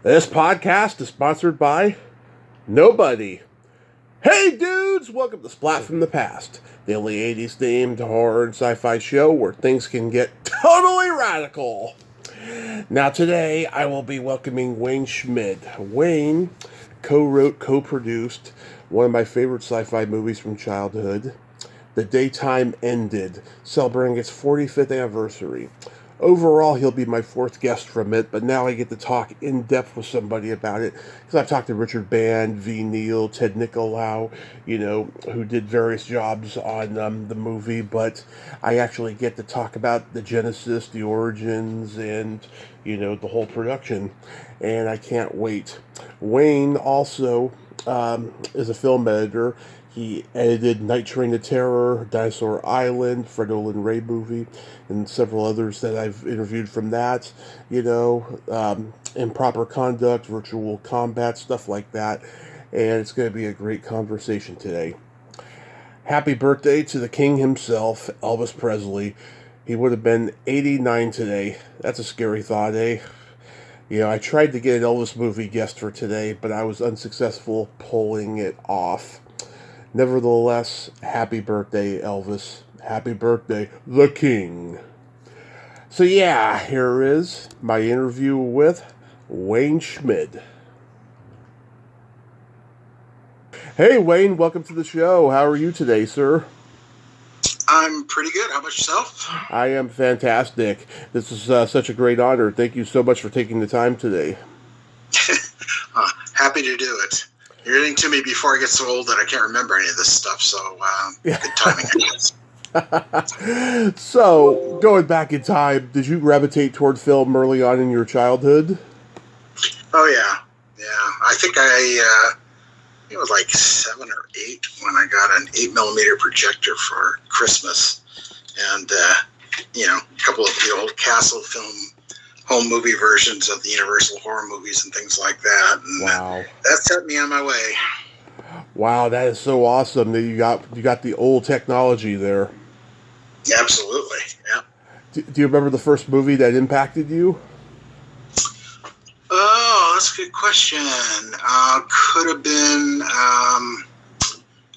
This podcast is sponsored by nobody. Hey dudes, welcome to Splat from the Past, the only 80s themed horror and sci-fi show where things can get totally radical. Now today I will be welcoming Wayne Schmidt. Wayne co-wrote, co-produced one of my favorite sci-fi movies from childhood, The Daytime Ended, celebrating its 45th anniversary. Overall, he'll be my fourth guest from it, but now I get to talk in depth with somebody about it, because I've talked to Richard Band, V. Neal, Ted Nicolau, who did various jobs on the movie, but I actually get to talk about the genesis, the origins, and, the whole production, and I can't wait. Wayne also is a film editor. He edited Night Train to Terror, Dinosaur Island, Fred Olin Ray movie, and several others that I've interviewed from that, Improper Conduct, Virtual Combat, stuff like that. And it's going to be a great conversation today. Happy birthday to the king himself, Elvis Presley. He would have been 89 today. That's a scary thought, eh? I tried to get an Elvis movie guest for today, but I was unsuccessful pulling it off. Nevertheless, happy birthday, Elvis. Happy birthday, the king. So yeah, here is my interview with Wayne Schmidt. Hey, Wayne, welcome to the show. How are you today, sir? I'm pretty good. How about yourself? I am fantastic. This is such a great honor. Thank you so much for taking the time today. Happy to do it. You're getting to me before I get so old that I can't remember any of this stuff, so good timing, I guess. So, going back in time, did you gravitate toward film early on in your childhood? Oh, yeah. I think it was like 7 or 8 when I got an 8mm projector for Christmas. And, a couple of the old Castle film home movie versions of the Universal horror movies and things like that. And wow. That set me on my way. Wow, that is so awesome that you got the old technology there. Absolutely, yeah. Do you remember the first movie that impacted you? Oh, that's a good question. Could have been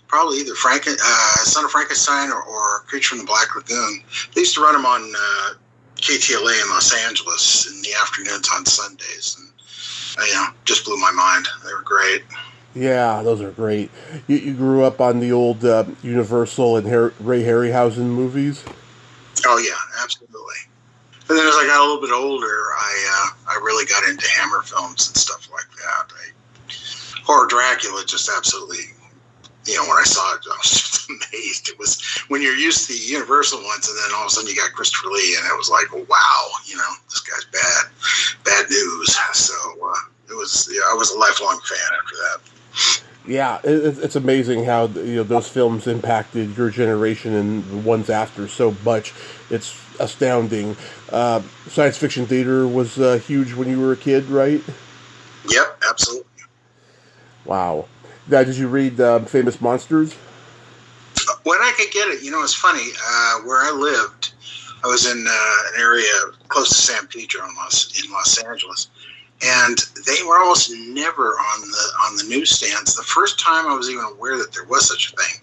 probably either Son of Frankenstein or Creature from the Black Lagoon. They used to run them on KTLA in Los Angeles in the afternoons on Sundays, and just blew my mind. They were great. Yeah, those are great. You grew up on the old Universal and Ray Harryhausen movies? Oh yeah, absolutely. And then as I got a little bit older, I really got into Hammer films and stuff like that. Horror Dracula just absolutely, when I saw it, I was just amazed. It was when you're used to the Universal ones, and then all of a sudden you got Christopher Lee, and it was like, wow, this guy's bad news. So I was a lifelong fan after that. Yeah, it's amazing how those films impacted your generation and the ones after so much. It's astounding. Science fiction theater was huge when you were a kid, right? Yep, absolutely. Wow. Now, did you read Famous Monsters? When I could get it, it's funny. Where I lived, I was in an area close to San Pedro in Los Angeles, and they were almost never on the newsstands. The first time I was even aware that there was such a thing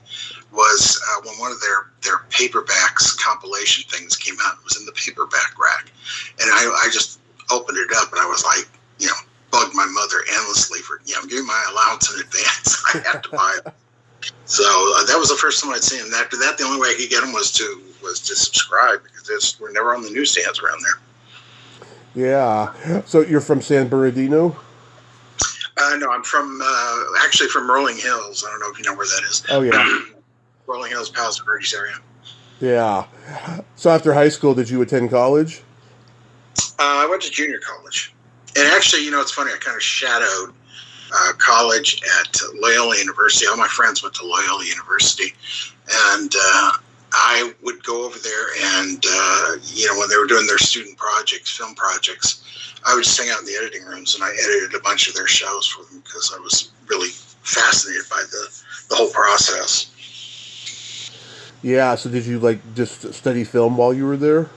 was when one of their paperbacks compilation things came out. It was in the paperback rack, and I just opened it up, and I was like, bugged my mother endlessly for giving my allowance in advance. I had to buy it. So that was the first time I'd seen them. After that, the only way I could get them was to subscribe, because we're never on the newsstands around there. Yeah. So you're from San Bernardino? No, I'm actually from Rolling Hills. I don't know if you know where that is. Oh, yeah. Rolling Hills, Palos Verdes area. Yeah. So after high school, did you attend college? I went to junior college. And actually, it's funny, I kind of shadowed college at Loyola University. All my friends went to Loyola University. And I would go over there and, when they were doing their student projects, film projects, I would just hang out in the editing rooms, and I edited a bunch of their shows for them because I was really fascinated by the whole process. Yeah, so did you just study film while you were there?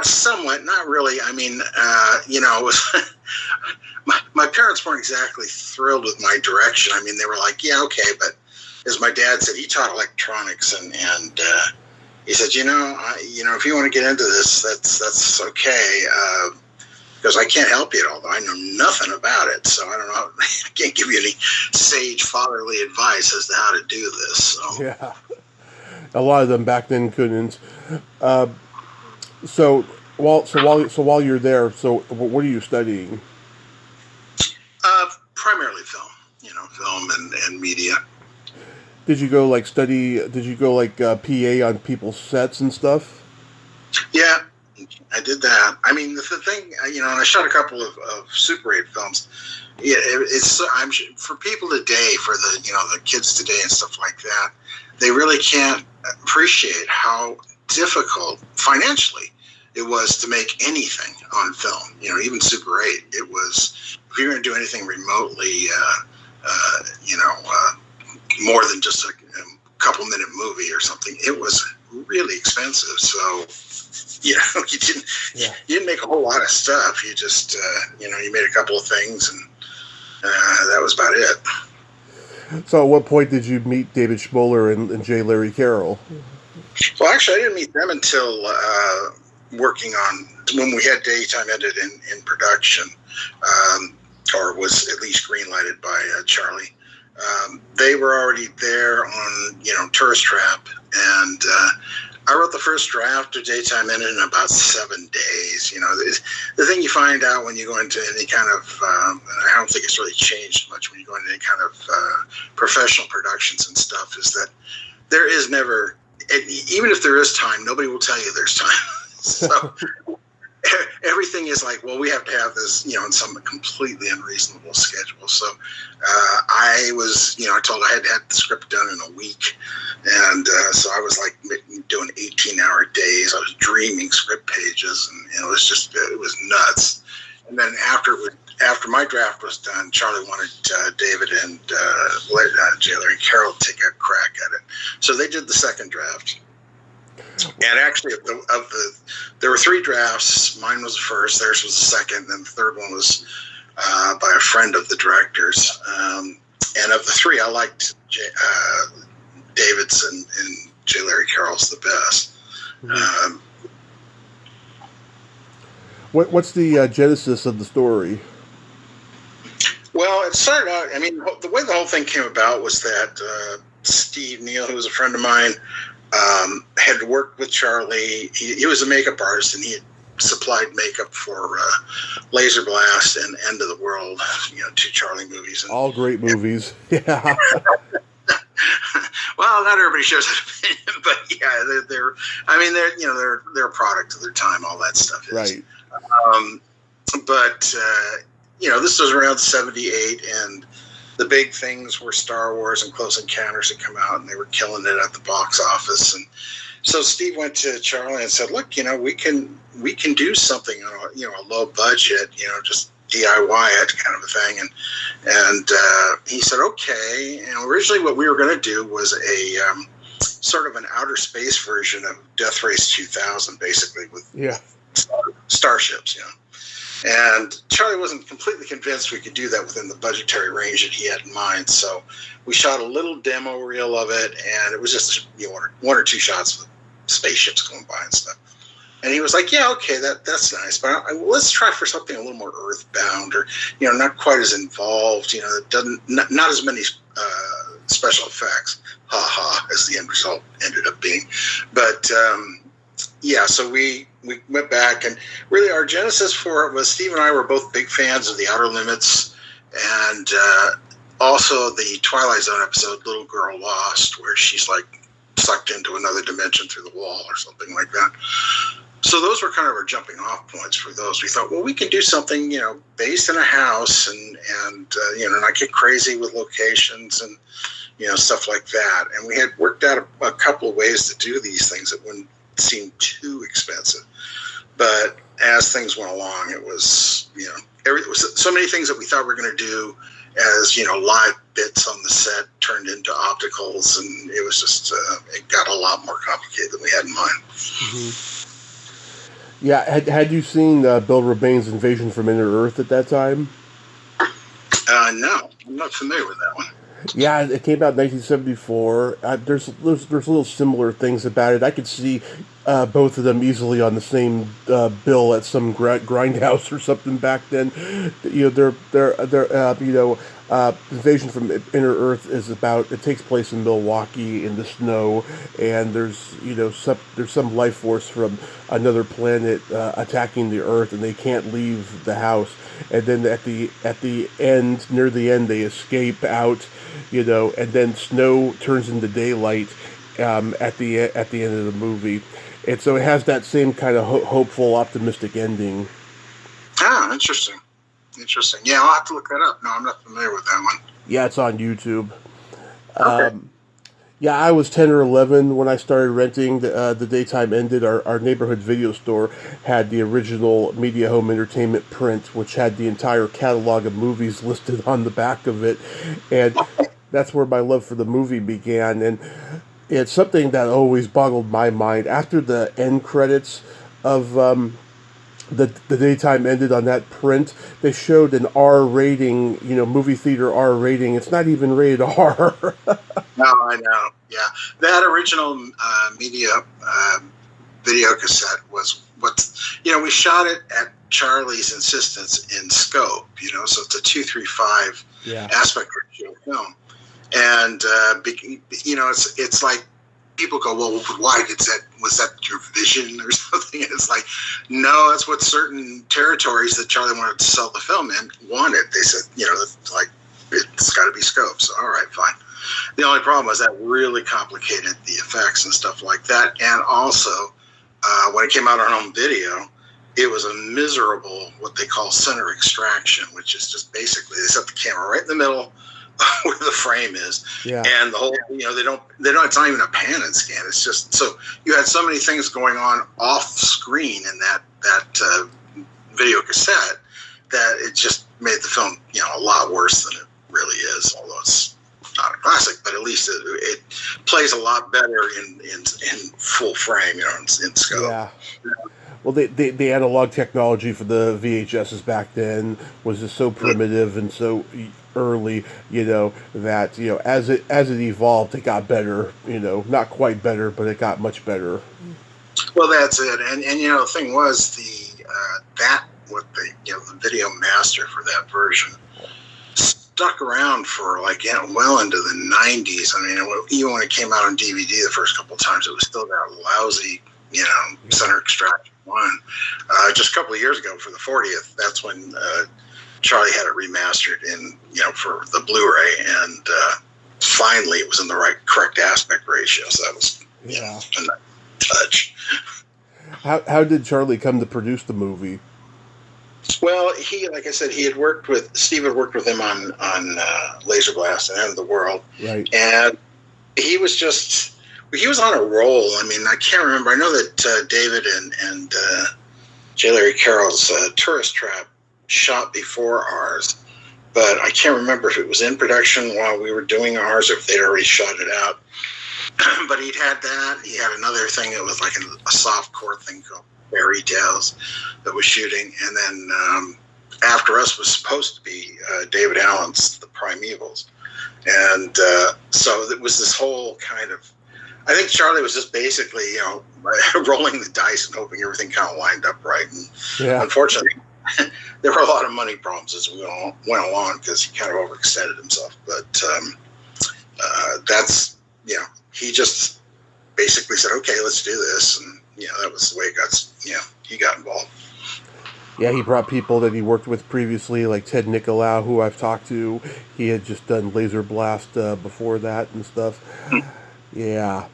Somewhat, not really. I mean, it was my parents weren't exactly thrilled with my direction. I mean, they were like, yeah, okay, but as my dad said, he taught electronics, and he said, if you want to get into this, that's okay, because I can't help you at all. I know nothing about it, so I don't know. I can't give you any sage fatherly advice as to how to do this. So. Yeah, a lot of them back then couldn't. So while you're there, so what are you studying? Primarily film, film and media. Did you go PA on people's sets and stuff? Yeah, I did that. I mean, the thing, and I shot a couple of Super 8 films. Yeah, I'm sure for people today, for the kids today and stuff like that, they really can't appreciate how difficult financially it was to make anything on film. Even Super 8, it was, if you're going to do anything remotely, more than just a couple minute movie or something, it was really expensive. So, you didn't make a whole lot of stuff. You just, you made a couple of things, and that was about it. So at what point did you meet David Schmoller and J. Larry Carroll? Well, actually, I didn't meet them until working on, when we had Daytime ended in production, or was at least greenlighted by Charlie. They were already there on, Tourist Trap, and I wrote the first draft of Daytime Ended in about 7 days. The thing you find out when you go into any kind of, I don't think it's really changed much when you go into any kind of professional productions and stuff, is that there is never, even if there is time, nobody will tell you there's time. So everything is like, well, we have to have this, in some completely unreasonable schedule. So I was, told I had to have the script done in a week. And so I was like doing 18-hour days. I was dreaming script pages, and it was nuts. And then after my draft was done, Charlie wanted David and J. Larry Carroll to take a crack at it. So they did the second draft. And actually, there were 3 drafts. Mine was the first, theirs was the second, and the third one was by a friend of the director's. And of the 3, I liked David's and J. Larry Carroll's the best. Mm-hmm. What's the genesis of the story? Well, it started out, the way the whole thing came about was that Steve Neal, who was a friend of mine, had worked with Charlie. He was a makeup artist, and he had supplied makeup for Laser Blast and End of the World, 2 Charlie movies. And, all great movies. Yeah. Well, not everybody shares that opinion, but yeah, they're a product of their time. All that stuff is right. But this was around '78, and the big things were Star Wars and Close Encounters had come out, and they were killing it at the box office. And so Steve went to Charlie and said, "Look, we can do something on a low budget, just DIY it kind of a thing." And he said, "Okay." And originally, what we were going to do was a sort of an outer space version of Death Race 2000, basically with starships, And Charlie wasn't completely convinced we could do that within the budgetary range that he had in mind. So we shot a little demo reel of it, and it was just 1 or 2 shots of spaceships going by and stuff. And he was like, "Yeah, okay, that's nice, but let's try for something a little more earthbound, or not quite as involved. It doesn't not as many special effects, as the end result ended up being." But so we went back, and really our genesis for it was Steve and I were both big fans of The Outer Limits, and also the Twilight Zone episode Little Girl Lost, where she's like sucked into another dimension through the wall or something like that. So those were kind of our jumping off points for those. We thought, well, we can do something, based in a house and not get crazy with locations and, stuff like that. And we had worked out a couple of ways to do these things that wouldn't seem too expensive. But as things went along, it was, it was so many things that we thought we were going to do as, live bits on the set turned into opticals. And it was just, it got a lot more complicated than we had in mind. Mm-hmm. Yeah, had you seen Bill Rebaine's Invasion from Inner Earth at that time? No, I'm not familiar with that one. Yeah, it came out in 1974. There's little similar things about it. I could see both of them easily on the same bill at some grindhouse or something back then. You know, Invasion from Inner Earth is about. It takes place in Milwaukee in the snow, and there's some life force from another planet attacking the Earth, and they can't leave the house. And then at the end, near the end, they escape out, and then snow turns into daylight at the end of the movie, and so it has that same kind of hopeful, optimistic ending. Ah, interesting. Interesting. Yeah, I'll have to look that up. No, I'm not familiar with that one. Yeah, it's on YouTube. Okay. Yeah, I was 10 or 11 when I started renting. The daytime ended. Our neighborhood video store had the original Media Home Entertainment print, which had the entire catalog of movies listed on the back of it. And that's where my love for the movie began. And it's something that always boggled my mind. After the end credits of the daytime ended on that print, they showed an R rating, movie theater R rating. It's not even rated R. No, I know. Yeah, that original media video cassette was what we shot it at Charlie's insistence in scope. So it's a 2:3:5 aspect ratio film, and it's like people go, well, why was that your vision or something? And it's like, no, that's what certain territories that Charlie wanted to sell the film in wanted. They said, it's got to be scope. So all right, fine. The only problem was that really complicated the effects and stuff like that. And also, when it came out on home video, it was a miserable, what they call center extraction, which is just basically they set the camera right in the middle where the frame is, and the whole, they don't, it's not even a pan and scan. It's just, so you had so many things going on off screen in that video cassette that it just made the film, a lot worse than it really is, although it's not a classic, but at least it plays a lot better in full frame, in scope. Yeah. Well, the analog technology for the VHSs back then was just so primitive and so early, that as it evolved, it got better. Not quite better, but it got much better. Well, that's it. And the thing was the video master for that version stuck around for well into the 90s. I mean, even when it came out on DVD the first couple of times, it was still that lousy, center extraction one. Just a couple of years ago for the 40th, that's when Charlie had it remastered in, for the Blu-ray, and finally it was in the correct aspect ratio. So that was a nice touch. How did Charlie come to produce the movie? Well, like I said, Steve had worked with him on Laser Blast and End of the World, right? And he was on a roll. I mean, I can't remember. I know that David and J. Larry Carroll's Tourist Trap shot before ours, but I can't remember if it was in production while we were doing ours or if they'd already shot it out. But he'd had that. He had another thing that was like a softcore thing called Fairy Tales that was shooting. And then after us was supposed to be David Allen's The Primevals. And so it was this whole kind of, I think Charlie was just basically, rolling the dice and hoping everything kind of lined up right. And unfortunately, there were a lot of money problems as we went along because he kind of overextended himself. But that's, he just basically said, okay, let's do this. And, that was the way it got, he got involved. Yeah, he brought people that he worked with previously, like Ted Nicolau, who I've talked to. He had just done Laser Blast before that and stuff. Yeah.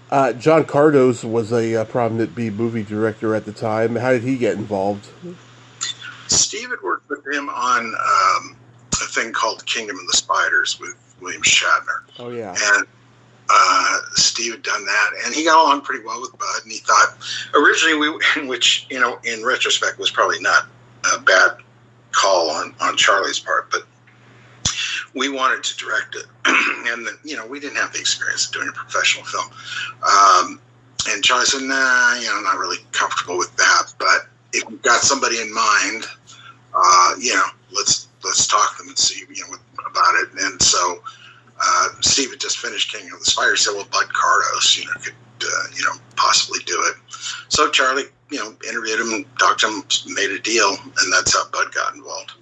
John Cardos was a prominent B-movie director at the time. How did he get involved? Steve had worked with him on a thing called Kingdom of the Spiders with William Shatner. Oh, yeah. And Steve had done that, and he got along pretty well with Bud, and he thought, originally, which, in retrospect was probably not a bad call on Charlie's part, but we wanted to direct it. And, we didn't have the experience of doing a professional film. And Charlie said, nah, I'm not really comfortable with that. But if you've got somebody in mind, let's talk to them and see about it. And so Steve had just finished King of the Spiders, said, well, Bud Cardos, could possibly do it. So Charlie, interviewed him, talked to him, made a deal, and that's how Bud got involved.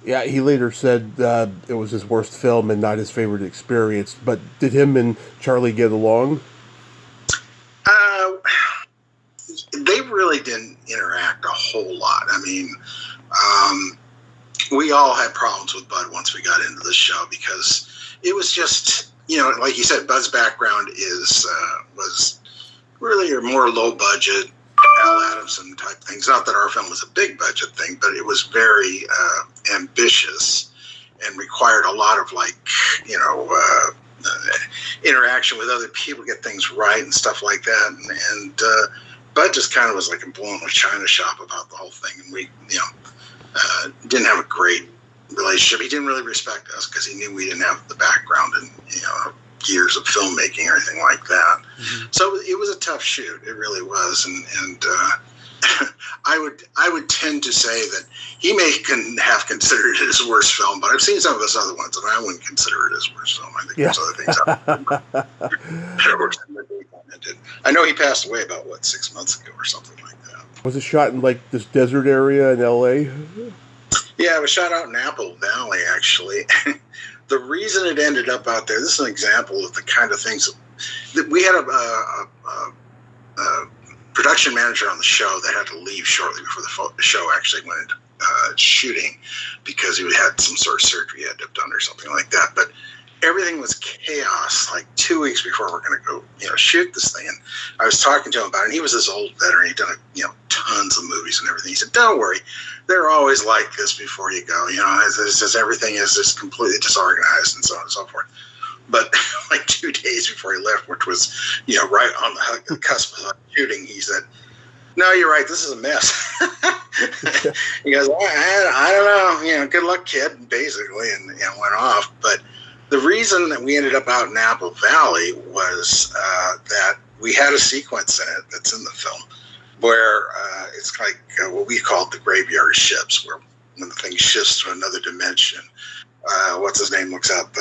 Yeah, he later said it was his worst film and not his favorite experience. But did him and Charlie get along? They really didn't interact a whole lot. I mean, we all had problems with Bud once we got into the show because it was just, like you said, Bud's background was really a more low budget Al Adamson type things. Not that our film was a big budget thing, but it was very ambitious and required a lot of interaction with other people, get things right and stuff like that. And Bud just kind of was like a blown with China shop about the whole thing, and we didn't have a great relationship. He didn't really respect us because he knew we didn't have the background and years of filmmaking or anything like that. Mm-hmm. So it was a tough shoot. It really was, and I would tend to say that he may have considered it his worst film, but I've seen some of his other ones, and I wouldn't consider it his worst film. I think there's other things better worse than the did. I know he passed away about 6 months ago or something like that. Was it shot in this desert area in LA? Yeah, it was shot out in Apple Valley, actually. The reason it ended up out there, this is an example of the kind of things that we had a production manager on the show that had to leave shortly before the show actually went into shooting because he had some sort of surgery he had to have done or something like that. But everything was chaos 2 weeks before we're going to go, shoot this thing. And I was talking to him about it, and he was this old veteran. He'd done, tons of movies and everything. He said, don't worry, they're always like this before you go. It's just everything is just completely disorganized and so on and so forth. But 2 days before he left, which was, right on the cusp of shooting, he said, no, you're right. This is a mess. He goes, I don't know. Good luck, kid, basically, and went off. But the reason that we ended up out in Apple Valley was that we had a sequence in it that's in the film where it's like what we called the graveyard shifts, where when the thing shifts to another dimension, what's his name looks out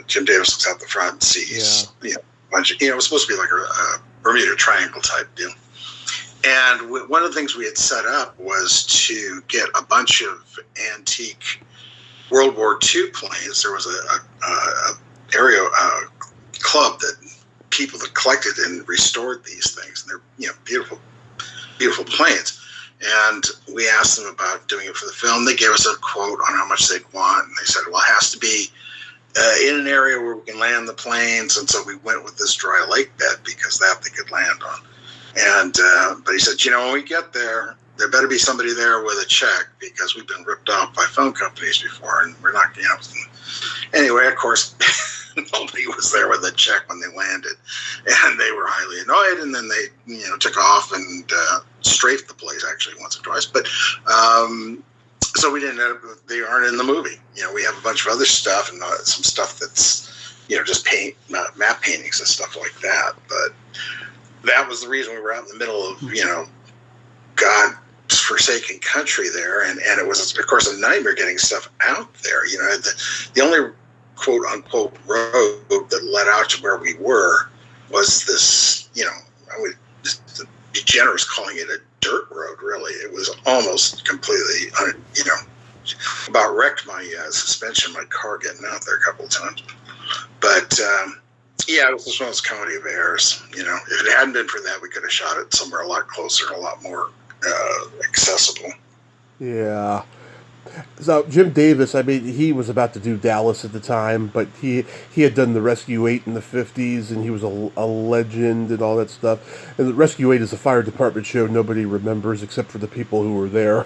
Jim Davis looks out the front and sees, a bunch of, it was supposed to be like a Bermuda Triangle type deal. And one of the things we had set up was to get a bunch of antique World War II planes. There was a area club that people that collected and restored these things. And they're beautiful, beautiful planes. And we asked them about doing it for the film. They gave us a quote on how much they'd want, and they said, "Well, it has to be in an area where we can land the planes." And so we went with this dry lake bed because that they could land on. And but he said, when we get there better be somebody there with a check because we've been ripped off by phone companies before, and we're not, Anyway, of course, nobody was there with a check when they landed, and they were highly annoyed. And then they, took off and strafed the place actually once or twice. But so we didn't end up. They aren't in the movie. We have a bunch of other stuff and some stuff that's, just map paintings and stuff like that. But that was the reason we were out in the middle of, God-forsaken country there, and it was, of course, a nightmare getting stuff out there. The only quote-unquote road that led out to where we were was this, I would just be generous calling it a dirt road, really. It was almost completely, about wrecked my suspension, my car getting out there a couple of times. But, it was just one of those comedy of errors. If it hadn't been for that, we could have shot it somewhere a lot closer, a lot more accessible. Yeah. So Jim Davis, he was about to do Dallas at the time, but he had done the Rescue 8 in the 50s, and he was a legend and all that stuff. And the Rescue 8 is a fire department show nobody remembers except for the people who were there.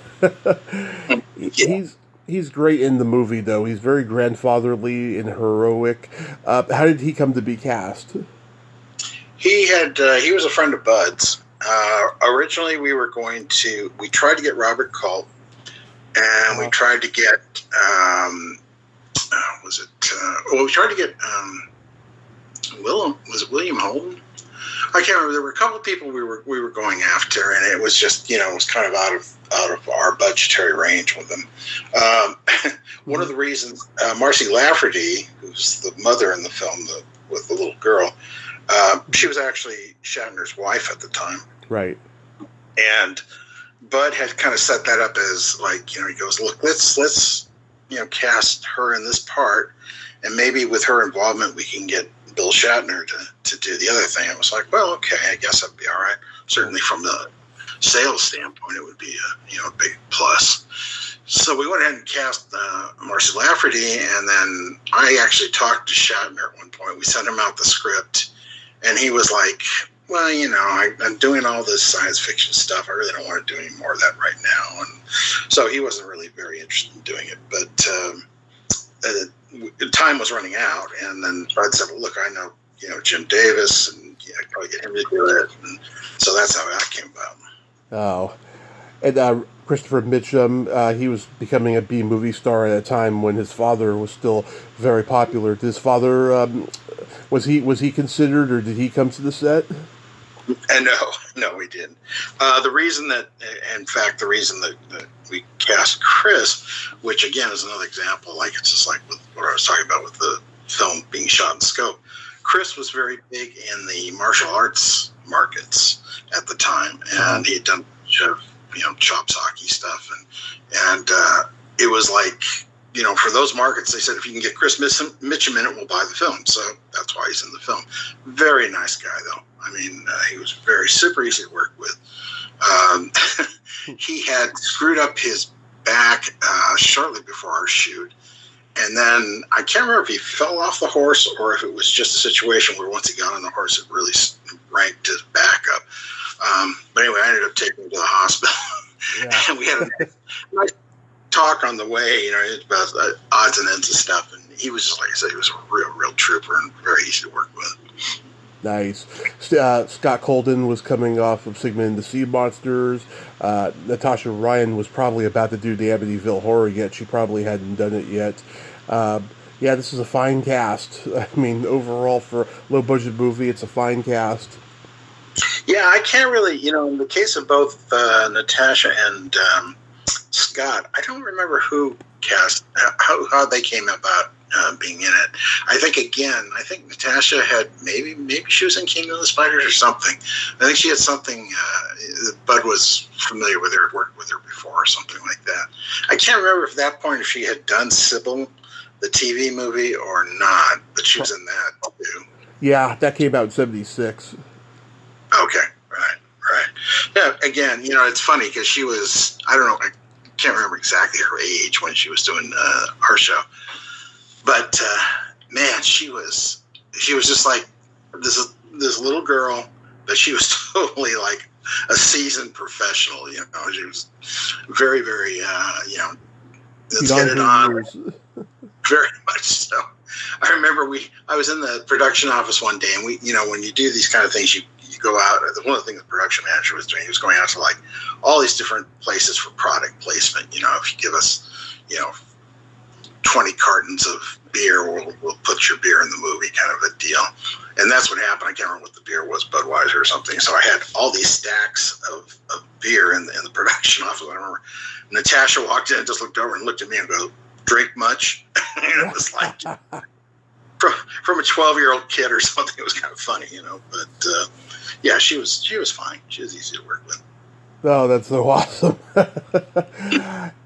He's great in the movie, though. He's very grandfatherly and heroic. How did he come to be cast? He was a friend of Bud's. Originally, we tried to get Robert Culp, and we tried to get, we tried to get William Holden? I can't remember. There were a couple of people we were going after, and it was just, it was kind of out of our budgetary range with them. One of the reasons, Marcy Lafferty, who's the mother in the film with the little girl, she was actually Shatner's wife at the time. Right. And Bud had kind of set that up as like, he goes, look, let's cast her in this part, and maybe with her involvement we can get Bill Shatner to do the other thing. I was like, well, okay, I guess that'd be all right. Certainly from the sales standpoint, it would be a big plus. So we went ahead and cast Marcy Lafferty, and then I actually talked to Shatner at one point. We sent him out the script, and he was like, well, I'm doing all this science fiction stuff. I really don't want to do any more of that right now. And so he wasn't really very interested in doing it. But time was running out, and then Bud said, well, look, I know, Jim Davis, and I'd probably get him to do it. And so that's how that came about. Oh. And Christopher Mitchum, he was becoming a B movie star at a time when his father was still very popular. Did his father, was he considered, or did he come to the set? No, we didn't. The reason that we cast Chris, which again is another example, like it's just like with what I was talking about with the film being shot in scope. Chris was very big in the martial arts markets at the time, and he had done chop socky stuff, and it was like, for those markets, they said if you can get Chris Mitchum in it, we'll buy the film. So that's why he's in the film. Very nice guy, though. I mean, he was super easy to work with. He had screwed up his back shortly before our shoot. And then I can't remember if he fell off the horse or if it was just a situation where once he got on the horse, it really ranked his back up. But anyway, I ended up taking him to the hospital. Yeah. And we had a nice talk on the way, about the odds and ends of stuff. And he was just, like I said, he was a real trooper and very easy to work with. Nice. Scott Colden was coming off of Sigmund and the Sea Monsters. Natasha Ryan was probably about to do the Amityville Horror yet. She probably hadn't done it yet. This is a fine cast. I mean, overall, for a low-budget movie, it's a fine cast. Yeah, I can't really, in the case of both Natasha and Scott, I don't remember who cast, how they came about being in it. I think Natasha had maybe she was in Kingdom of the Spiders or something. I think she had something, Bud was familiar with her, worked with her before or something like that. I can't remember at that point if she had done Sybil, the TV movie, or not, but she was in that too. Yeah, that came out in 1976. Okay, right. Yeah, again, it's funny because she was, I don't know, I can't remember exactly her age when she was doing our show. But man, she was just like this little girl, but she was totally like a seasoned professional. She was very, very let's get it on. Very much so. I remember I was in the production office one day, and we, when you do these kind of things, you go out. One of the things the production manager was doing, he was going out to like all these different places for product placement. If you give us, 20 cartons of beer, we'll put your beer in the movie, kind of a deal. And that's what happened. I can't remember what the beer was, Budweiser or something. So I had all these stacks of beer in the production office. I remember Natasha walked in and just looked over and looked at me and go, "Drink much?" It was like from a 12-year-old kid or something. It was kind of funny, But yeah, she was fine. She was easy to work with. Oh, that's so awesome.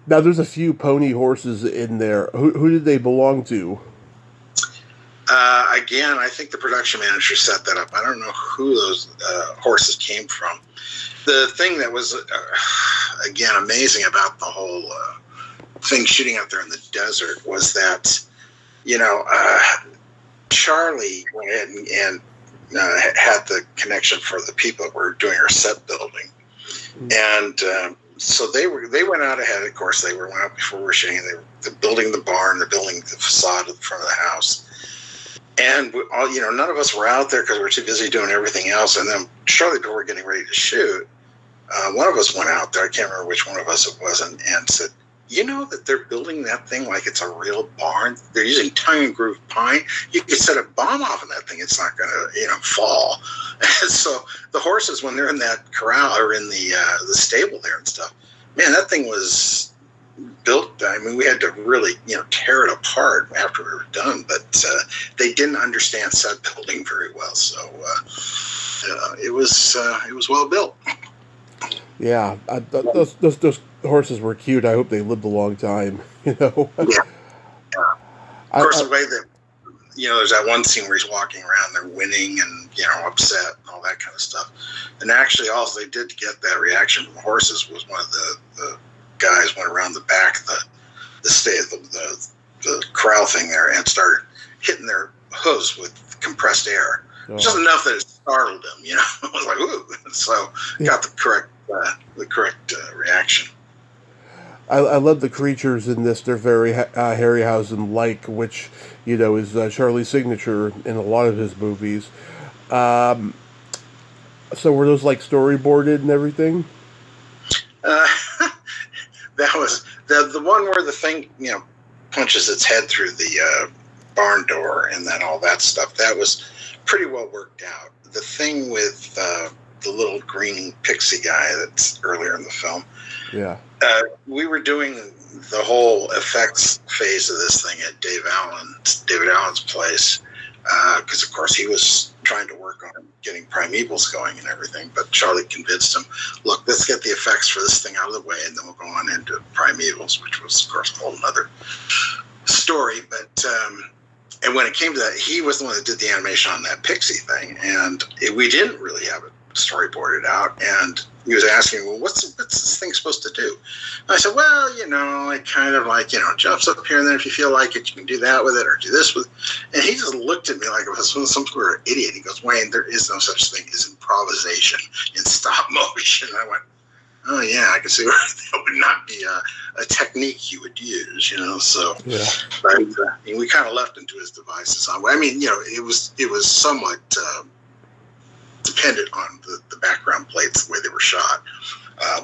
Now, there's a few pony horses in there. Who did they belong to? Again, I think the production manager set that up. I don't know who those horses came from. The thing that was, again, amazing about the whole thing shooting out there in the desert was that, Charlie went ahead and had the connection for the people that were doing our set building. And so they went out ahead. Of course, they went out before we were shooting. They're building the barn. They're building the facade at the front of the house. And we all, none of us were out there because we were too busy doing everything else. And then shortly before we were getting ready to shoot, one of us went out there. I can't remember which one of us it was, and said, you know that they're building that thing like it's a real barn. They're using tongue and groove pine. You could set a bomb off in that thing; it's not going to, fall. And so the horses, when they're in that corral or in the stable there and stuff, man, that thing was built. I mean, we had to really, tear it apart after we were done. But they didn't understand set building very well, so it was well built. Yeah, those horses were cute. I hope they lived a long time. Yeah. Of course, the way that there's that one scene where he's walking around, they're winning and upset and all that kind of stuff. And actually, also they did get that reaction from the horses. Was one of the guys went around the back of the corral thing there and started hitting their hooves with compressed air. Oh. Just enough that it startled them. It was like ooh. So got the correct reaction. I love the creatures in this. They're very Harryhausen-like, which, is Charlie's signature in a lot of his movies. So were those like storyboarded and everything? That was the one where the thing, punches its head through the barn door and then all that stuff. That was pretty well worked out. The thing with the little green pixie guy that's earlier in the film. Yeah. We were doing the whole effects phase of this thing at David Allen's place, because of course he was trying to work on getting Primevals going and everything. But Charlie convinced him, look, let's get the effects for this thing out of the way, and then we'll go on into Primevals, which was of course a whole other story. But and when it came to that, he was the one that did the animation on that pixie thing, and we didn't really have it storyboarded out. And he was asking, well, what's this thing supposed to do? And I said, well, it kind of like, jumps up here, and then if you feel like it, you can do that with it or do this with it. And he just looked at me like I was some sort of idiot. He goes, Wayne, there is no such thing as improvisation in stop motion. And I went, oh, yeah, I can see where that would not be a technique you would use, So yeah. But, we kind of left him to his devices. I mean, it was somewhat dependent on the background plates, the way they were shot.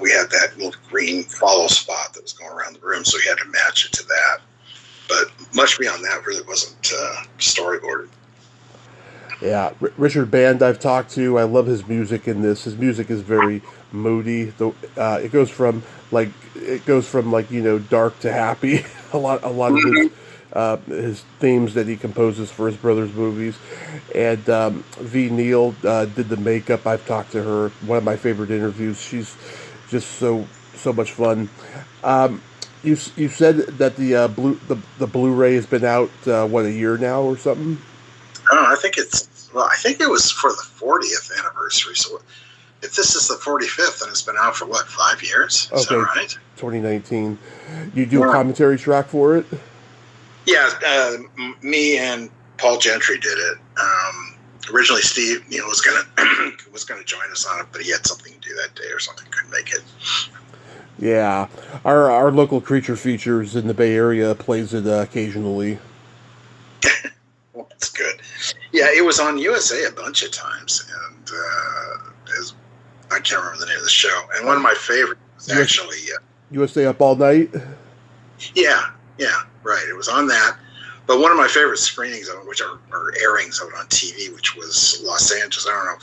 We had that little green follow spot that was going around the room, so we had to match it to that. But much beyond that really wasn't storyboarded. Yeah, Richard Band I've talked to. I love his music in this. His music is very moody. It goes from dark to happy. a lot of his themes that he composes for his brother's movies. And V. Neal did the makeup. I've talked to her. One of my favorite interviews. She's just so much fun. You said that the Blu-ray has been out a year now or something? I think it was for the 40th anniversary. So if this is the 45th, then it's been out for 5 years? Is that right? 2019. You do a commentary track for it? Yeah, me and Paul Gentry did it. Originally, Steve was gonna join us on it, but he had something to do that day or something, couldn't make it. Yeah, our local Creature Features in the Bay Area plays it occasionally. Well, that's good. Yeah, it was on USA a bunch of times, and I can't remember the name of the show. And one of my favorites was actually USA Up All Night. Yeah, right. It was on that. But one of my favorite screenings of it, which are airings of it on TV, which was Los Angeles. I don't know.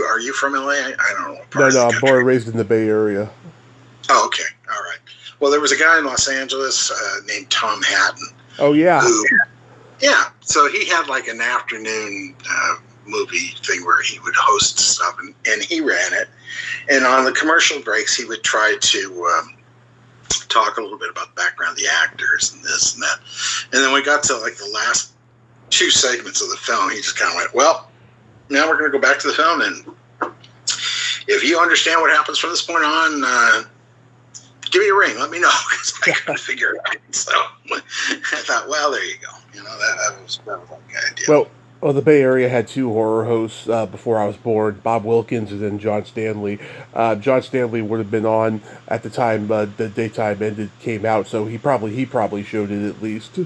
Are you from LA? I don't know. No, I'm born and raised in the Bay Area. Oh, okay. All right. Well, there was a guy in Los Angeles named Tom Hatton. Oh, yeah. Yeah. So he had like an afternoon movie thing where he would host stuff, and he ran it. And on the commercial breaks, he would try to talk a little bit about the background of the actors and this and that. And then we got to like the last two segments of the film. He just kind of went, well, now we're going to go back to the film. And if you understand what happens from this point on, give me a ring. Let me know, because I couldn't figure it out. So I thought, well, there you go. That was like the idea. Well, the Bay Area had two horror hosts before I was born, Bob Wilkins and then John Stanley. John Stanley would have been on at the time the daytime ended came out, so he probably showed it at least.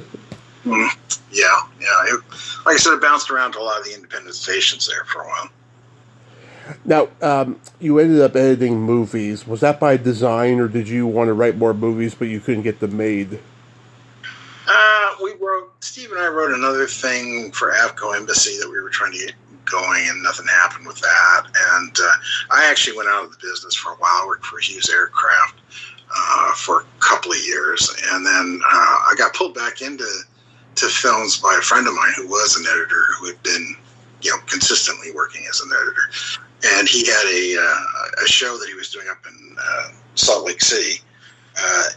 Yeah. Like I said, it bounced around to a lot of the independent stations there for a while. Now, you ended up editing movies. Was that by design, or did you want to write more movies, but you couldn't get them made? Steve and I wrote another thing for AFCO Embassy that we were trying to get going, and nothing happened with that. And I actually went out of the business for a while. I worked for Hughes Aircraft for a couple of years, and then I got pulled back into films by a friend of mine who was an editor, who had been, consistently working as an editor. And he had a show that he was doing up in Salt Lake City.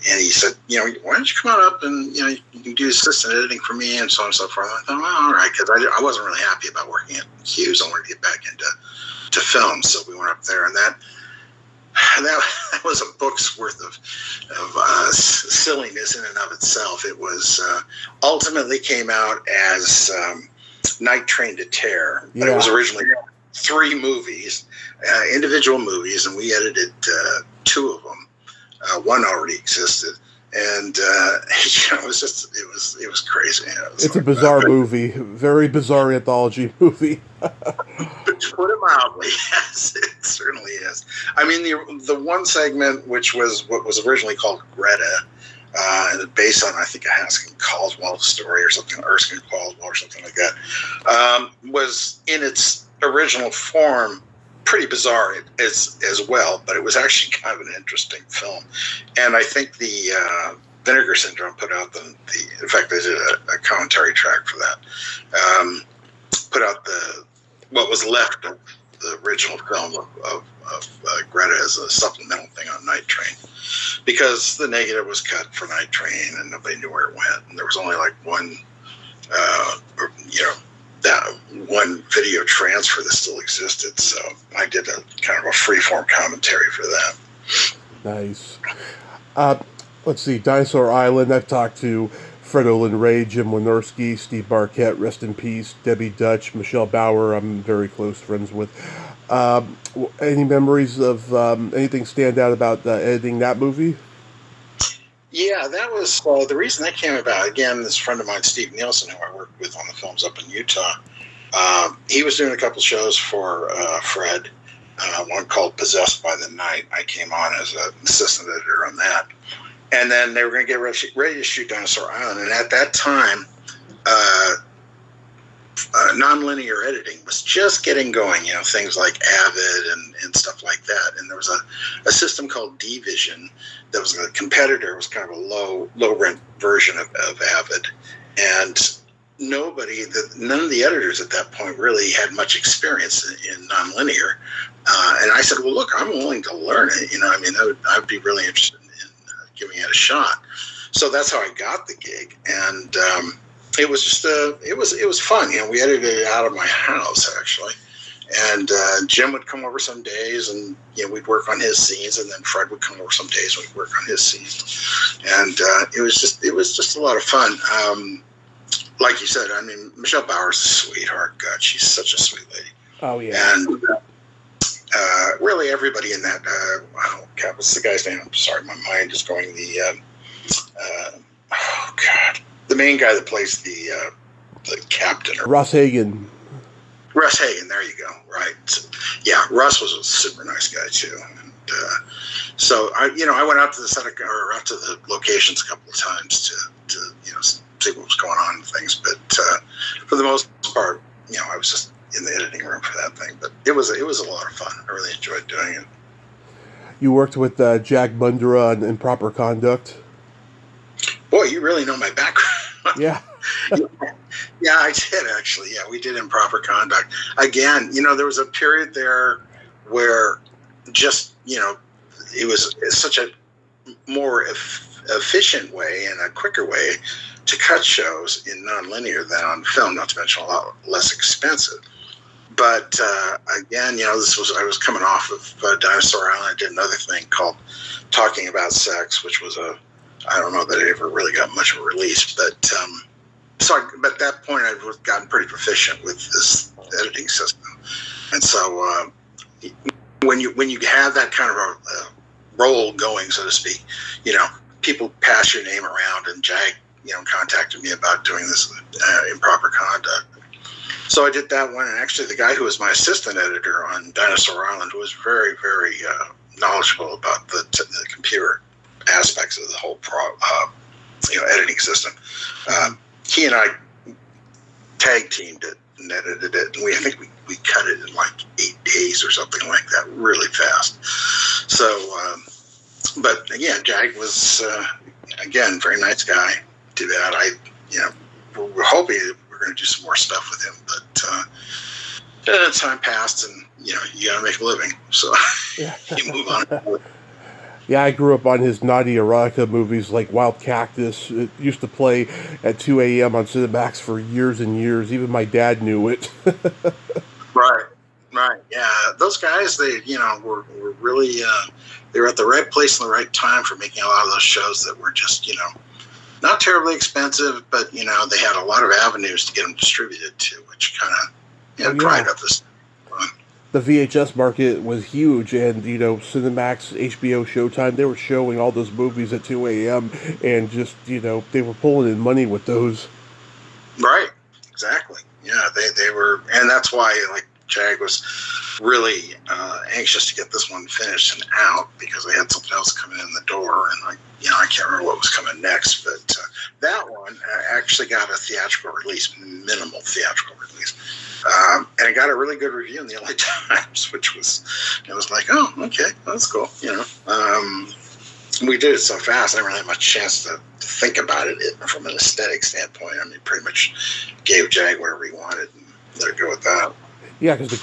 And he said, why don't you come on up and, you can do assistant editing for me and so on and so forth. I thought, well, all right, because I wasn't really happy about working at Hughes. I wanted to get back into film. So we went up there, and that was a book's worth of silliness in and of itself. It was ultimately came out as Night Train to Terror, but it was originally 3 movies, individual movies, and we edited 2 of them. One already existed, and it was crazy. It's a bizarre movie, very bizarre anthology movie. To put it mildly, yes, it certainly is. I mean, the one segment, which was what was originally called Greta, based on, I think, a Haskell Caldwell story or something, Erskine Caldwell or something like that, was in its original form pretty bizarre as well, but it was actually kind of an interesting film. And I think the Vinegar Syndrome put out in fact, they did a commentary track for that, put out what was left of the original film of Greta as a supplemental thing on Night Train, because the negative was cut for Night Train and nobody knew where it went, and there was only like one that one video transfer that still existed. So I did a kind of a freeform commentary for that. Nice. Let's see, Dinosaur Island. I've talked to Fred Olin Ray, Jim Wynorski, Steve Barquette, rest in peace, Debbie Dutch, Michelle Bauer, I'm very close friends with. Any memories of anything stand out about editing that movie? Yeah, that was the reason that came about. Again, this friend of mine, Steve Nielsen, who I worked with on the films up in Utah, he was doing a couple shows for Fred, one called Possessed by the Night. I came on as an assistant editor on that. And then they were going to get ready to shoot Dinosaur Island. And at that time, nonlinear editing was just getting going, things like Avid and stuff like that. And there was a system called D-Vision that was a competitor. It was kind of a low rent version of Avid. And none of the editors at that point really had much experience in nonlinear. And I said, well, look, I'm willing to learn it. I'd be really interested in giving it a shot. So that's how I got the gig. And it was just it was fun. We edited it out of my house, actually. And Jim would come over some days, and we'd work on his scenes, and then Fred would come over some days and we'd work on his scenes. And it was just a lot of fun. Like you said, Michelle Bauer's a sweetheart. God, she's such a sweet lady. Oh yeah. And really everybody in that. God, what's the guy's name? I'm sorry, my mind is going. The main guy that plays the captain. Russ Hagen. Russ Hagen, there you go. Right. Yeah, Russ was a super nice guy too. And so I went out to the set or out to the locations a couple of times to see what was going on and things. But for the most part, I was just in the editing room for that thing. But it was a lot of fun. I really enjoyed doing it. You worked with Jack Mundra on Improper Conduct. Boy, you really know my background. Yeah. Yeah, I did actually. Yeah, we did Improper Conduct. Again, there was a period there where just, it was such a more efficient way and a quicker way to cut shows in nonlinear than on film, not to mention a lot less expensive. But again, I was coming off of Dinosaur Island. I did another thing called Talking About Sex, which was I don't know that it ever really got much of a release, but but at that point I'd gotten pretty proficient with this editing system, and so when you have that kind of a role going, so to speak, people pass your name around, and Jag, contacted me about doing this Improper Conduct, So I did that one, and actually the guy who was my assistant editor on Dinosaur Island was very, very knowledgeable about the computer aspects of the whole editing system. He and I tag teamed it and edited it, and I think we cut it in like 8 days or something like that, really fast. So, but again, Jag was again very nice guy. Did that. We're hoping we're going to do some more stuff with him, but time passed, and you got to make a living, so Yeah. you move on. Yeah, I grew up on his naughty erotica movies like Wild Cactus. It used to play at 2 a.m. on Cinemax for years and years. Even my dad knew it. Right. Yeah, those guys, they were really they were at the right place in the right time for making a lot of those shows that were just not terribly expensive, but they had a lot of avenues to get them distributed to, which kind of dried up this. The VHS market was huge, and Cinemax, HBO, Showtime, they were showing all those movies at 2 a.m. and just they were pulling in money with those. Right, exactly. Yeah, they were, and that's why Jag was really anxious to get this one finished and out, because they had something else coming in the door, and I can't remember what was coming next, but that one actually got a theatrical release, minimal theatrical release. And it got a really good review in the LA Times, which was, it was like, oh, okay, that's cool. We did it so fast, I didn't really have much chance to think about it from an aesthetic standpoint. I mean, pretty much gave Jag whatever he wanted and let it go with that. Yeah, because the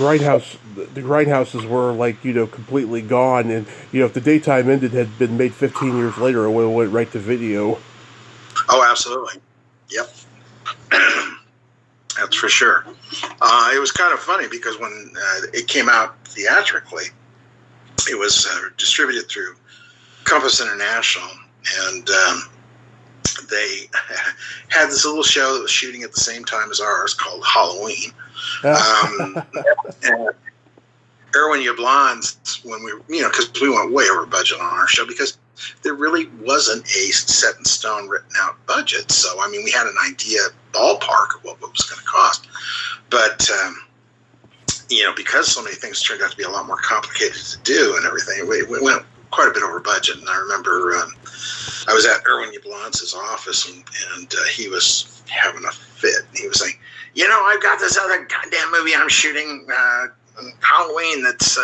grindhouses were completely gone, and if the daytime ended had been made 15 years later, it would have went right to video. Oh, absolutely. Yep. That's for sure. It was kind of funny because when it came out theatrically, it was distributed through Compass International, and they had this little show that was shooting at the same time as ours called Halloween. And Erwin Yablans, when because we went way over budget on our show, because there really wasn't a set in stone written out budget. So, I mean, we had an idea ballpark of what it was going to cost. But, because so many things turned out to be a lot more complicated to do and everything, we went quite a bit over budget. And I remember I was at Erwin Yablans' office, and he was having a fit. And he was like, I've got this other goddamn movie I'm shooting, Halloween, that's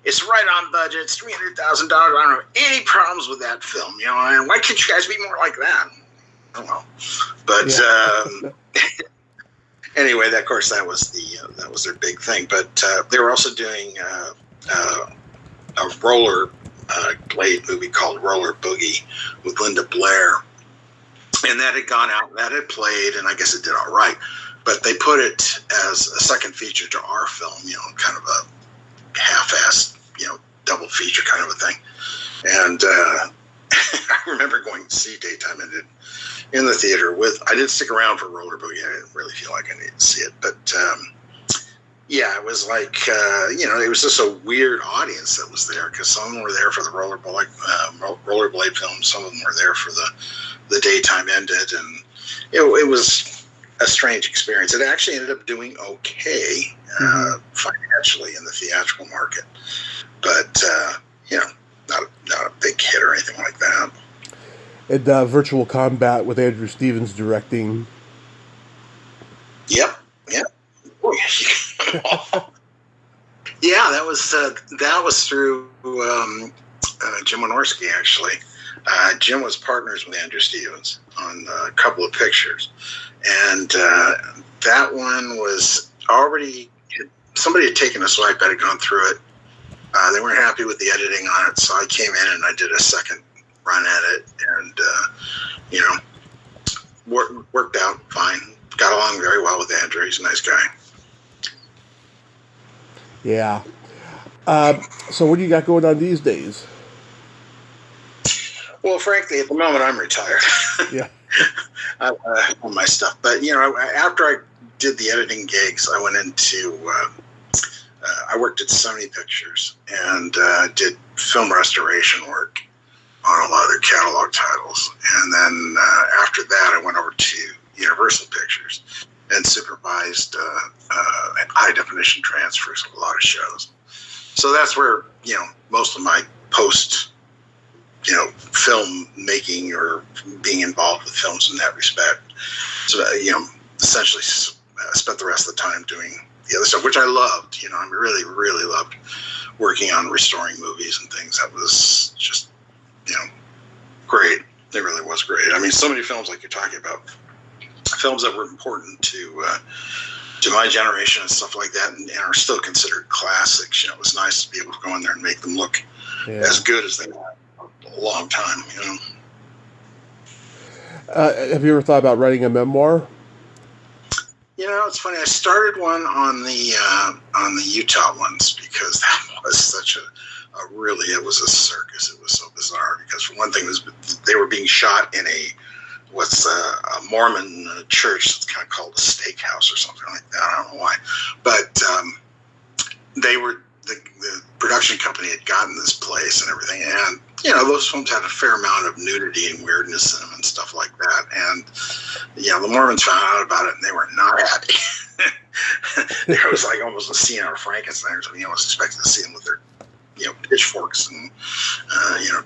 it's right on budget. It's $300,000. I don't have any problems with that film. And why can't you guys be more like that? I don't know. But anyway, of course, that was their big thing. But they were also doing a roller blade movie called Roller Boogie with Linda Blair, and that had gone out, that had played, and I guess it did all right. But they put it as a second feature to our film, kind of a half-assed, double feature kind of a thing. And I remember going to see Daytime Ended in the theater I didn't stick around for Roller Boogie. I didn't really feel like I needed to see it. But it was like, it was just a weird audience that was there, because some of them were there for the rollerblade film. Some of them were there for the Daytime Ended. And it was a strange experience. It actually ended up doing okay financially in the theatrical market, but not a big hit or anything like that. And Virtual Combat with Andrew Stevens directing. Yep. Yeah, that was through Jim Wynorski, actually. Jim was partners with Andrew Stevens on a couple of pictures. And that one was already, somebody had taken a swipe at it, gone through it. They weren't happy with the editing on it, so I came in and I did a second run at it, and worked out fine. Got along very well with Andrew. He's a nice guy. Yeah. So what do you got going on these days? Well, frankly, at the moment, I'm retired. Yeah. On my stuff. But, after I did the editing gigs, I went into, I worked at Sony Pictures and did film restoration work on a lot of their catalog titles. And then after that, I went over to Universal Pictures. and supervised high definition transfers of a lot of shows. So that's where, most of my post, film making or being involved with films in that respect. So, essentially spent the rest of the time doing the other stuff, which I loved. I really, really loved working on restoring movies and things. That was just, great. It really was great. I mean, so many films like you're talking about, films that were important to my generation and stuff like that, and are still considered classics. It was nice to be able to go in there and make them look as good as they were a long time. Have you ever thought about writing a memoir? It's funny. I started one on the Utah ones because that was such it was a circus. It was so bizarre because, for one thing, they were being shot in a Mormon church. It's kind of called a steakhouse or something like that. I don't know why, but they were the production company had gotten this place and everything, and those films had a fair amount of nudity and weirdness in them and stuff like that. And the Mormons found out about it and they were not happy. There was like almost a scene out of Frankenstein or something. I was expecting to see them with their pitchforks and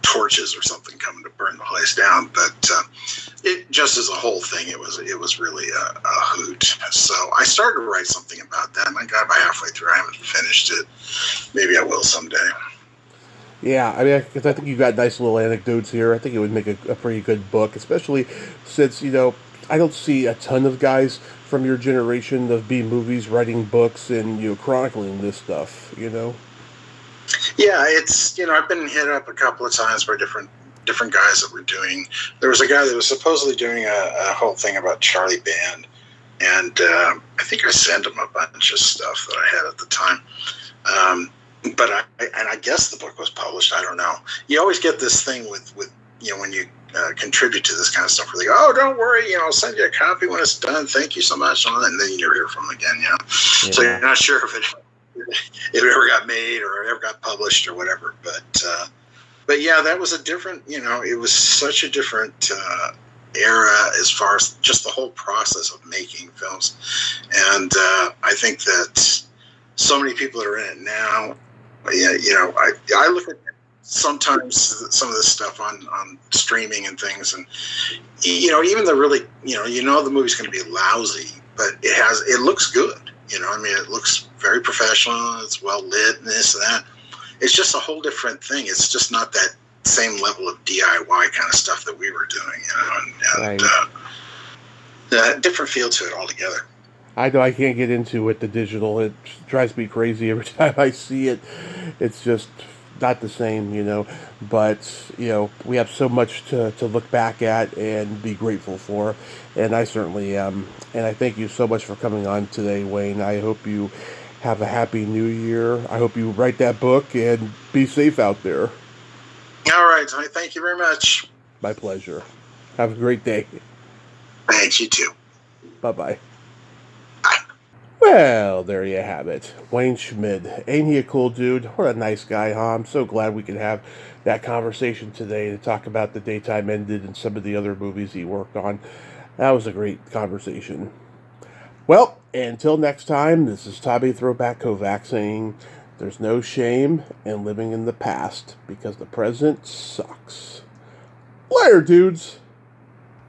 torches or something coming to burn the place down. But it just as a whole thing, it was really a hoot. So I started to write something about that, and I got about halfway through. I haven't finished it. Maybe I will someday. Yeah, I mean, because I think you got nice little anecdotes here. I think it would make a pretty good book, especially since, I don't see a ton of guys from your generation of B movies writing books and, chronicling this stuff, Yeah, it's, I've been hit up a couple of times by different guys that were doing. There was a guy that was supposedly doing a whole thing about Charlie Band, and I think I sent him a bunch of stuff that I had at the time. But I guess the book was published. I don't know. You always get this thing with when you contribute to this kind of stuff, where they go, "Oh, don't worry, I'll send you a copy when it's done. Thank you so much," and then you never hear from them again. Yeah. So you're not sure if it ever got made or ever got published or whatever. But yeah, that was a different. It was such a different era as far as just the whole process of making films, and I think that so many people that are in it now. I look at sometimes some of this stuff on streaming and things, and even the really the movie's going to be lousy, but it looks good. It looks very professional. It's well lit and this and that. It's just a whole different thing. It's just not that same level of DIY kind of stuff that we were doing, and different feel to it altogether. I know I can't get into it, the digital. It drives me crazy every time I see it. It's just not the same, But, we have so much to look back at and be grateful for. And I certainly am. And I thank you so much for coming on today, Wayne. I hope you have a happy new year. I hope you write that book and be safe out there. All right. Thank you very much. My pleasure. Have a great day. Thanks, you too. Bye-bye. Well, there you have it. Wayne Schmidt. Ain't he a cool dude? What a nice guy, huh? I'm so glad we could have that conversation today to talk about The Daytime Ended and some of the other movies he worked on. That was a great conversation. Well, until next time, this is Tommy Throwback Kovac saying there's no shame in living in the past because the present sucks. Later, dudes!